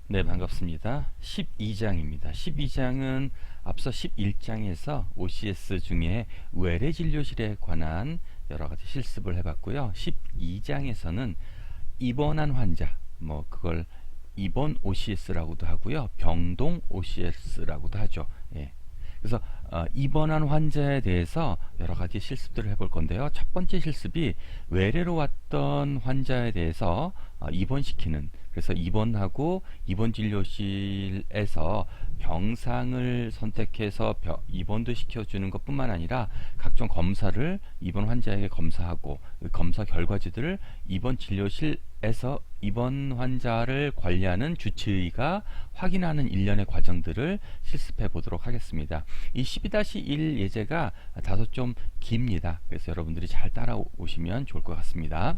네, 반갑습니다. 12장입니다. 12장은 앞서 11장에서 OCS 중에 외래 진료실에 관한 여러 가지 실습을 해봤고요. 12장에서는 입원한 환자, 그걸 입원 OCS라고도 하고요. 병동 OCS라고도 하죠. 예. 그래서 입원한 환자에 대해서 여러 가지 실습들을 해볼 건데요. 첫 번째 실습이 외래로 왔던 환자에 대해서 입원시키는, 그래서 입원하고 입원 진료실에서 병상을 선택해서 입원도 시켜주는 것뿐만 아니라 각종 검사를 입원 환자에게 검사하고 그 검사 결과지들을 입원 진료실에서 입원 환자를 관리하는 주치의가 확인하는 일련의 과정들을 실습해 보도록 하겠습니다. 이 12-1 예제가 다소 좀 깁니다. 그래서 여러분들이 잘 따라오시면 좋을 것 같습니다.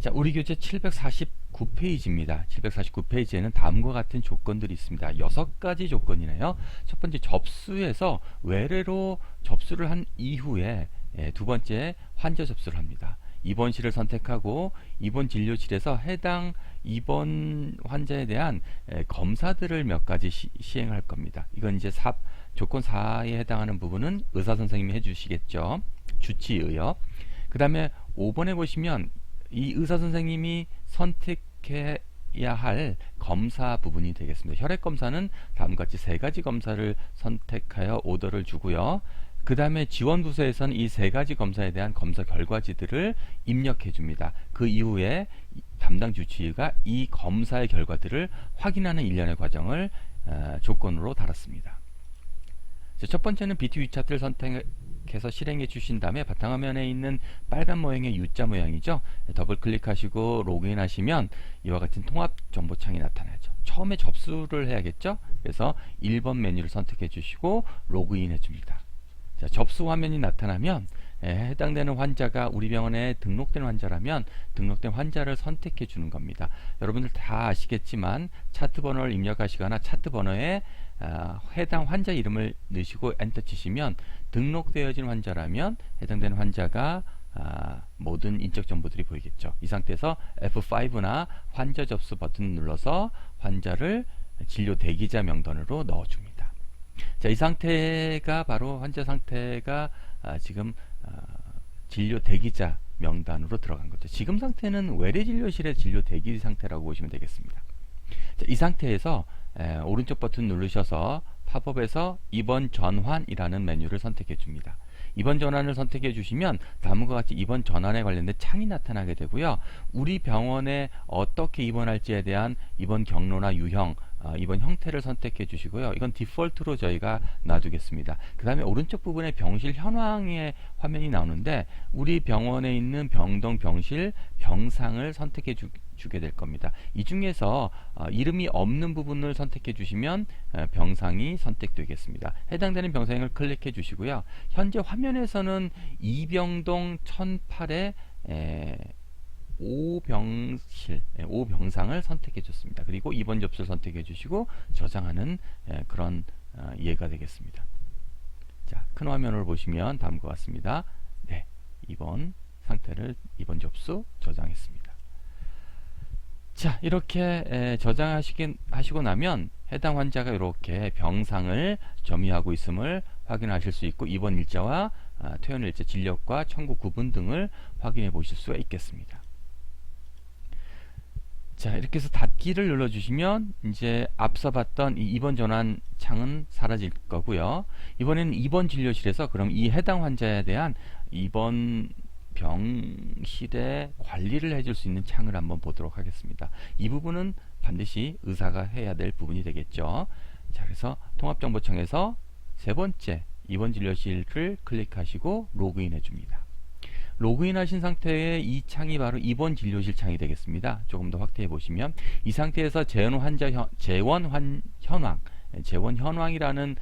자, 우리 교재 749페이지입니다. 749페이지에는 다음과 같은 조건들이 있습니다. 6가지 조건이네요. 첫 번째, 접수해서 외래로 접수를 한 이후에 두 번째, 환자 접수를 합니다. 입원실을 선택하고 입원 진료실에서 해당 입원 환자에 대한 검사들을 몇 가지 시행할 겁니다. 이건 이제 조건 4에 해당하는 부분은 의사 선생님이 해주시겠죠. 주치의요. 그 다음에 5번에 보시면 이 의사 선생님이 선택해야 할 검사 부분이 되겠습니다. 혈액 검사는 다음과 같이 3가지 검사를 선택하여 오더를 주고요. 그 다음에 지원부서에서는 이 3가지 검사에 대한 검사 결과지들을 입력해 줍니다. 그 이후에 담당 주치의가 이 검사의 결과들을 확인하는 일련의 과정을 조건으로 달았습니다. 첫 번째는 BT 위차트를 선택해서 실행해 주신 다음에 바탕화면에 있는 빨간 모양의 U자 모양이죠. 더블 클릭하시고 로그인 하시면 이와 같은 통합 정보창이 나타나죠. 처음에 접수를 해야겠죠. 그래서 1번 메뉴를 선택해 주시고 로그인 해 줍니다. 자, 접수 화면이 나타나면 해당되는 환자가 우리 병원에 등록된 환자라면 등록된 환자를 선택해 주는 겁니다. 여러분들 다 아시겠지만 차트 번호를 입력하시거나 차트 번호에 해당 환자 이름을 넣으시고 엔터 치시면 등록되어진 환자라면 해당되는 환자가 모든 인적 정보들이 보이겠죠. 이 상태에서 F5나 환자 접수 버튼을 눌러서 환자를 진료 대기자 명단으로 넣어줍니다. 자, 이 상태가 바로 환자 상태가 지금 진료 대기자 명단으로 들어간 거죠. 지금 상태는 외래 진료실의 진료 대기 상태라고 보시면 되겠습니다. 자, 이 상태에서 오른쪽 버튼 누르셔서 팝업에서 입원 전환이라는 메뉴를 선택해 줍니다. 입원 전환을 선택해 주시면 다음과 같이 입원 전환에 관련된 창이 나타나게 되고요. 우리 병원에 어떻게 입원할지에 대한 입원 경로나 유형, 입원 형태를 선택해 주시고요. 이건 디폴트로 저희가 놔두겠습니다. 그 다음에 오른쪽 부분에 병실 현황의 화면이 나오는데 우리 병원에 있는 병동 병실 병상을 선택해 주게 될 겁니다. 이 중에서 이름이 없는 부분을 선택해 주시면 병상이 선택되겠습니다. 해당되는 병상을 클릭해 주시고요. 현재 화면에서는 이병동 1008의 5병상을 선택해 줬습니다. 그리고 입원 접수를 선택해 주시고 저장하는 그런 예가 되겠습니다. 자, 큰 화면을 보시면 다음과 같습니다. 네, 입원 상태를 입원 접수 저장했습니다. 자, 이렇게 저장하시고 나면 해당 환자가 이렇게 병상을 점유하고 있음을 확인하실 수 있고 입원 일자와 퇴원 일자 진료과 청구 구분 등을 확인해 보실 수가 있겠습니다. 자, 이렇게 해서 닫기를 눌러주시면 이제 앞서 봤던 이 입원 전환 창은 사라질 거고요. 이번에는 입원 진료실에서 그럼 이 해당 환자에 대한 입원 병실의 관리를 해줄 수 있는 창을 한번 보도록 하겠습니다. 이 부분은 반드시 의사가 해야 될 부분이 되겠죠. 자, 그래서 통합정보청에서 세 번째 입원 진료실을 클릭하시고 로그인 해줍니다. 로그인 하신 상태의 이 창이 바로 입원 진료실 창이 되겠습니다. 조금 더 확대해 보시면 이 상태에서 재원 현황이라는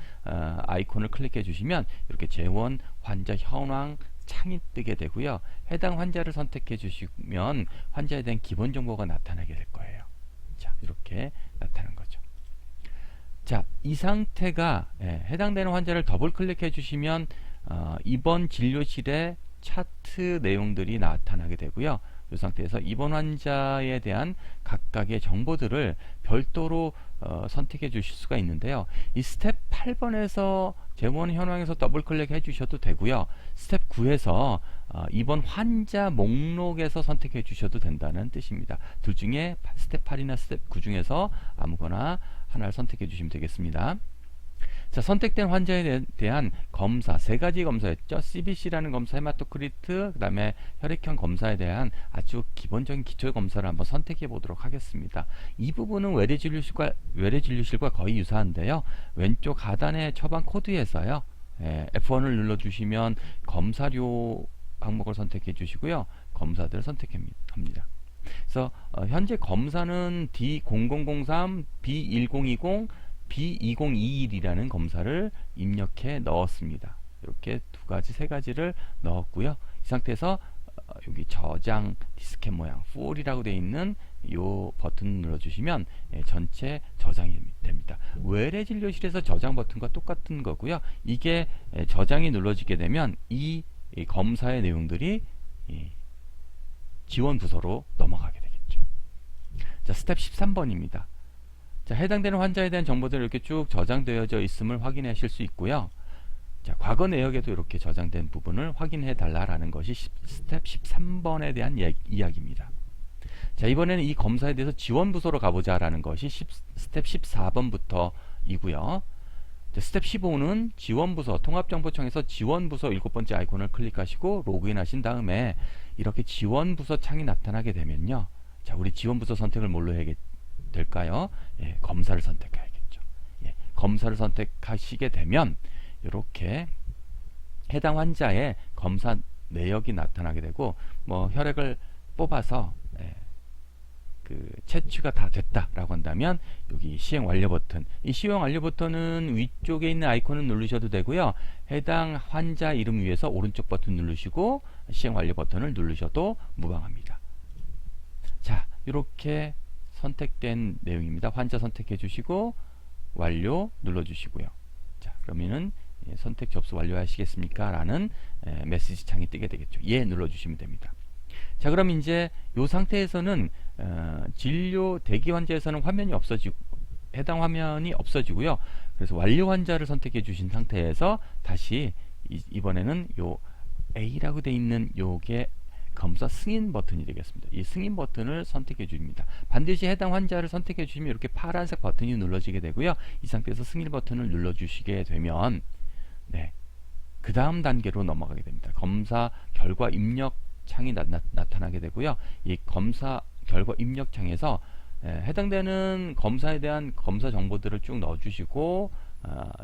아이콘을 클릭해 주시면 이렇게 재원 환자 현황 창이 뜨게 되고요. 해당 환자를 선택해 주시면 환자에 대한 기본 정보가 나타나게 될 거예요. 자, 이렇게 나타난 거죠. 자, 이 상태가 해당되는 환자를 더블 클릭해 주시면 입원 진료실의 차트 내용들이 나타나게 되고요. 이 상태에서 입원 환자에 대한 각각의 정보들을 별도로 선택해 주실 수가 있는데요. 이 스텝 8번에서 재원 현황에서 더블 클릭해 주셔도 되고요. 스텝 9에서 입원 환자 목록에서 선택해 주셔도 된다는 뜻입니다. 둘 중에 스텝 8이나 스텝 9 중에서 아무거나 하나를 선택해 주시면 되겠습니다. 자, 선택된 환자에 대한 검사, 세 가지 검사였죠. CBC라는 검사, 헤마토크리트, 그 다음에 혈액형 검사에 대한 아주 기본적인 기초 검사를 한번 선택해 보도록 하겠습니다. 이 부분은 외래진료실과 거의 유사한데요. 왼쪽 하단의 처방 코드에서요. F1을 눌러주시면 검사료 항목을 선택해 주시고요. 검사들을 선택합니다. 그래서 현재 검사는 D0003, B1020, B2021이라는 검사를 입력해 넣었습니다. 이렇게 두 가지, 세 가지를 넣었고요. 이 상태에서 여기 저장 디스켓 모양 full이라고 되어 있는 이 버튼을 눌러주시면 전체 저장이 됩니다. 외래 진료실에서 저장 버튼과 똑같은 거고요. 이게 저장이 눌러지게 되면 이 검사의 내용들이 지원 부서로 넘어가게 되겠죠. 자, 스텝 13번입니다. 자, 해당되는 환자에 대한 정보들이 이렇게 쭉 저장되어져 있음을 확인하실 수 있고요. 자, 과거 내역에도 이렇게 저장된 부분을 확인해 달라라는 것이 스텝 13번에 대한 이야기입니다. 자, 이번에는 이 검사에 대해서 지원부서로 가보자라는 것이 스텝 14번부터이고요. 스텝 15는 지원부서, 통합정보청에서 지원부서 7번째 아이콘을 클릭하시고 로그인 하신 다음에 이렇게 지원부서 창이 나타나게 되면요. 자, 우리 지원부서 선택을 뭘로 해야 될까요? 검사를 선택해야겠죠. 검사를 선택하시게 되면 이렇게 해당 환자의 검사 내역이 나타나게 되고, 뭐 혈액을 뽑아서 그 채취가 다 됐다라고 한다면 여기 시행 완료 버튼, 이 시행 완료 버튼은 위쪽에 있는 아이콘을 누르셔도 되고요. 해당 환자 이름 위에서 오른쪽 버튼 누르시고 시행 완료 버튼을 누르셔도 무방합니다. 자, 이렇게 선택된 내용입니다. 환자 선택해 주시고 완료 눌러 주시고요. 자, 그러면은 선택 접수 완료하시겠습니까? 라는 메시지 창이 뜨게 되겠죠. 예 눌러 주시면 됩니다. 자, 그럼 이제 이 상태에서는 진료 대기 환자에서는 화면이 없어지고, 해당 화면이 없어지고요. 그래서 완료 환자를 선택해 주신 상태에서 다시 이번에는 요 A라고 되어 있는 요게 검사 승인 버튼이 되겠습니다. 이 승인 버튼을 선택해 줍니다. 반드시 해당 환자를 선택해 주시면 이렇게 파란색 버튼이 눌러지게 되고요. 이 상태에서 승인 버튼을 눌러 주시게 되면 그 다음 단계로 넘어가게 됩니다. 검사 결과 입력 창이 나타나게 되고요. 이 검사 결과 입력 창에서 해당되는 검사에 대한 검사 정보들을 쭉 넣어주시고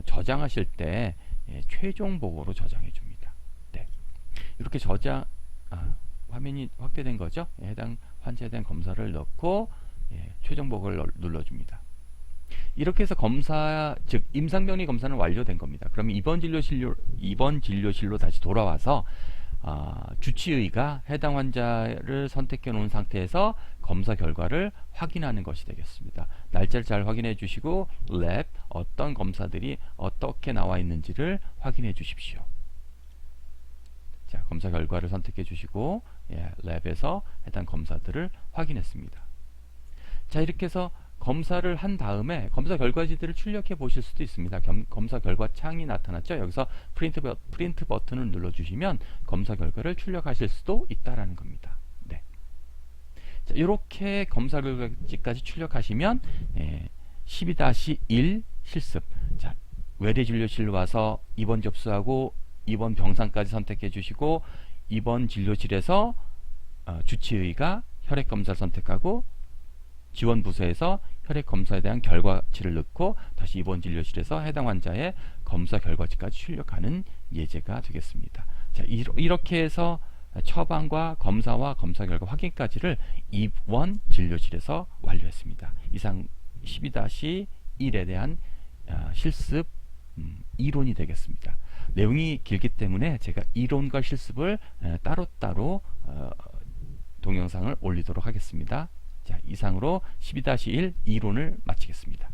저장하실 때 최종 보고로 저장해 줍니다. 이렇게 화면이 확대된 거죠. 해당 환자에 대한 검사를 넣고 최종 보고를 눌러줍니다. 이렇게 해서 검사, 즉 임상병리 검사는 완료된 겁니다. 그러면 이번 진료실로 다시 돌아와서 주치의가 해당 환자를 선택해 놓은 상태에서 검사 결과를 확인하는 것이 되겠습니다. 날짜를 잘 확인해 주시고 랩 어떤 검사들이 어떻게 나와 있는지를 확인해 주십시오. 자, 검사 결과를 선택해 주시고 랩에서 해당 검사들을 확인했습니다. 자, 이렇게 해서 검사를 한 다음에 검사 결과지들을 출력해 보실 수도 있습니다. 검사 결과 창이 나타났죠. 여기서 프린트 버튼을 눌러 주시면 검사 결과를 출력하실 수도 있다라는 겁니다. 자, 이렇게 검사 결과지까지 출력하시면 12-1 실습. 자, 외래 진료실로 와서 입원 접수하고 입원 병상까지 선택해 주시고 입원 진료실에서 주치의가 혈액 검사를 선택하고 지원 부서에서 혈액 검사에 대한 결과치를 넣고 다시 입원 진료실에서 해당 환자의 검사 결과치까지 출력하는 예제가 되겠습니다. 자, 이렇게 해서 처방과 검사와 검사 결과 확인까지를 입원 진료실에서 완료했습니다. 이상 12-1에 대한 실습 이론이 되겠습니다. 내용이 길기 때문에 제가 이론과 실습을 따로따로 동영상을 올리도록 하겠습니다. 자, 이상으로 12-1 이론을 마치겠습니다.